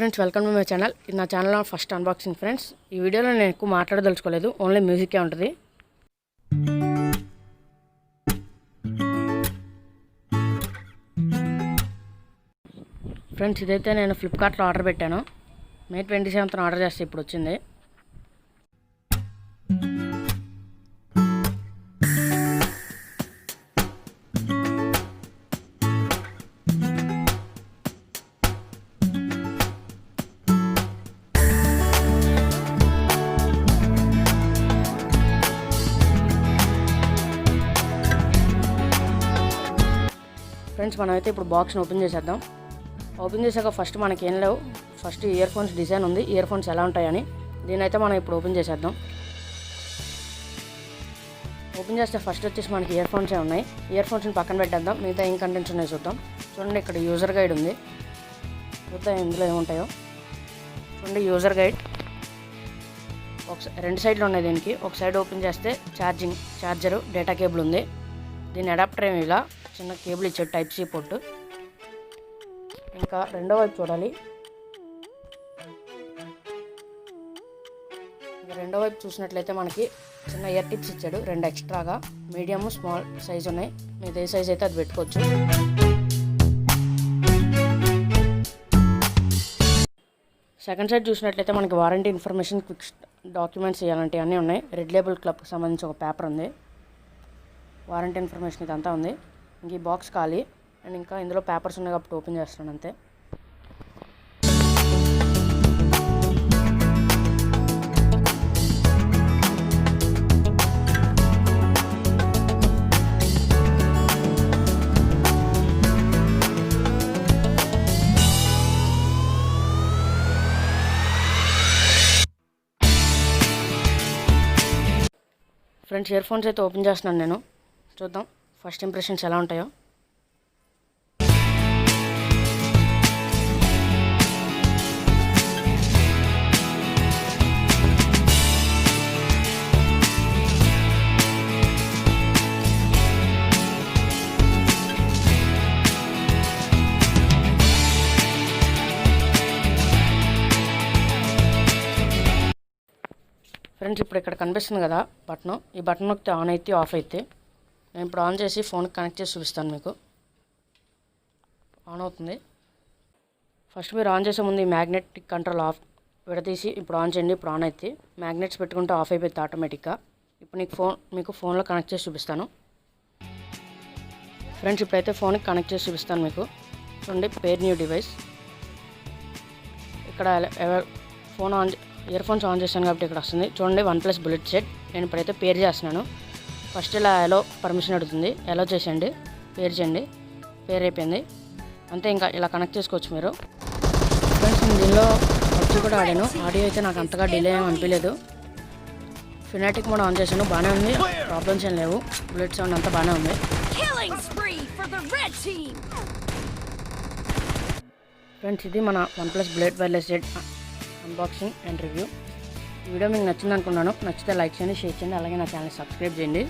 Friends, welcome to my channel. ఇది నా ఛానల్లో ఫస్ట్ అన్బాక్సింగ్ ఫ్రెండ్స్. ఈ వీడియోలో నేను ఎక్కువ మాట్లాడదలుచుకోలేదు, ఓన్లీ మ్యూజికే ఉంటుంది. ఫ్రెండ్స్, ఇదైతే నేను ఫ్లిప్కార్ట్లో ఆర్డర్ పెట్టాను. మే 27th ఆర్డర్ చేస్తే ఇప్పుడు వచ్చింది. ఫ్రెండ్స్, మనమైతే ఇప్పుడు బాక్స్ని ఓపెన్ చేసేద్దాం. ఓపెన్ చేశాక ఫస్ట్ మనకేం లేవు. ఫస్ట్ ఇయర్ ఫోన్స్ డిజైన్ ఉంది, ఇయర్ ఫోన్స్ ఎలా ఉంటాయని. దీనైతే మనం ఇప్పుడు ఓపెన్ చేసేద్దాం. ఓపెన్ చేస్తే ఫస్ట్ వచ్చేసి మనకి ఇయర్ ఫోన్సే ఉన్నాయి. ఇయర్ ఫోన్స్ని పక్కన పెట్టేద్దాం, మిగతా ఏం కంటెంట్స్ ఉన్నాయో చూద్దాం. చూడండి, ఇక్కడ యూజర్ గైడ్ ఉంది. చూద్దాం ఇందులో ఏముంటాయో. చూడండి, యూజర్ గైడ్ రెండు సైడ్లు ఉన్నాయి. దీనికి ఒక సైడ్ ఓపెన్ చేస్తే ఛార్జరు, డేటా కేబుల్ ఉంది. దీని అడాప్టర్ ఏమి ఇలా చిన్న కేబుల్ ఇచ్చాడు, టైప్ సి పోర్ట్. ఇంకా రెండో వైపు చూడాలి. ఇంకా రెండో వైపు చూసినట్లయితే మనకి చిన్న ఇయర్ టిప్స్ ఇచ్చాడు, రెండు ఎక్స్ట్రాగా. మీడియం, స్మాల్ సైజ్ ఉన్నాయి. మీది ఏ సైజ్ అయితే అది పెట్టుకోవచ్చు. సెకండ్ సైడ్ చూసినట్లయితే మనకి వారంటీ ఇన్ఫర్మేషన్, క్విక్ డాక్యుమెంట్స్ ఇలాంటివి అన్నీ ఉన్నాయి. రెడ్ లేబుల్ క్లబ్కి సంబంధించి ఒక పేపర్ ఉంది. వారంటీ ఇన్ఫర్మేషన్ ఇదంతా ఉంది. ఇంక ఈ బాక్స్ ఖాళీ. అండ్ ఇంకా ఇందులో పేపర్స్ ఉన్నాయి కాబట్టి ఓపెన్ చేస్తున్నాను అంతే. ఫ్రెండ్స్, ఇయర్ ఫోన్స్ అయితే ఓపెన్ చేస్తున్నాను నేను. చూద్దాం ఫస్ట్ ఇంప్రెషన్స్ ఎలా ఉంటాయో. ఫ్రెండ్స్, ఇప్పుడు ఇక్కడ కనిపిస్తుంది కదా బటన్, ఈ బటన్ నొక్కితే ఆన్ అయితే ఆఫ్ అయితే. నేను ఇప్పుడు ఆన్ చేసి ఫోన్కి కనెక్ట్ చేసి చూపిస్తాను మీకు. ఆన్ అవుతుంది. ఫస్ట్ మీరు ఆన్ చేసే ముందు ఈ మ్యాగ్నెటిక్ కంట్రోల్ ఆఫ్ విడదీసి ఇప్పుడు ఆన్ చేయండి. ఇప్పుడు ఆన్ అయితే మ్యాగ్నెట్స్ పెట్టుకుంటే ఆఫ్ అయిపోతుంది ఆటోమేటిక్గా. ఇప్పుడు మీకు ఫోన్లో కనెక్ట్ చేసి చూపిస్తాను. ఫ్రెండ్స్, ఇప్పుడైతే ఫోన్కి కనెక్ట్ చేసి చూపిస్తాను మీకు. చూడండి, పేర్ న్యూ డివైస్. ఇక్కడ ఇయర్ ఫోన్స్ ఆన్ చేశాను కాబట్టి ఇక్కడ వస్తుంది. చూడండి, OnePlus బుల్లెట్ సెట్. నేను ఇప్పుడైతే పేర్ చేస్తున్నాను. ఫస్ట్ ఇలా ఎలో పర్మిషన్ అడుగుతుంది, ఎలో చేసేయండి, పేర్ చేయండి. పేర్ అయిపోయింది అంతే. ఇంకా ఇలా కనెక్ట్ చేసుకోవచ్చు మీరు. ఫ్రెండ్స్, నేను దీనిలో పబ్జీ కూడా ఆడాను. ఆడియో అయితే నాకు అంతగా డిలే ఏమి అనిపించలేదు. ఫినాటిక్ మోడ్ ఆన్ చేశాను, బాగానే ఉంది, ప్రాబ్లమ్స్ ఏం లేవు. బుల్లెట్ సౌండ్ అంతా బాగానే ఉంది. ఫ్రెండ్స్, ఇది మన OnePlus bullet wireless set unboxing and review. ఈ వీడియో మీకు నచ్చింది అనుకున్నాను. నచ్చితే లైక్ చేయండి, షేర్ చేయండి, అలాగే నా ఛానల్ సబ్స్క్రైబ్ చేయండి.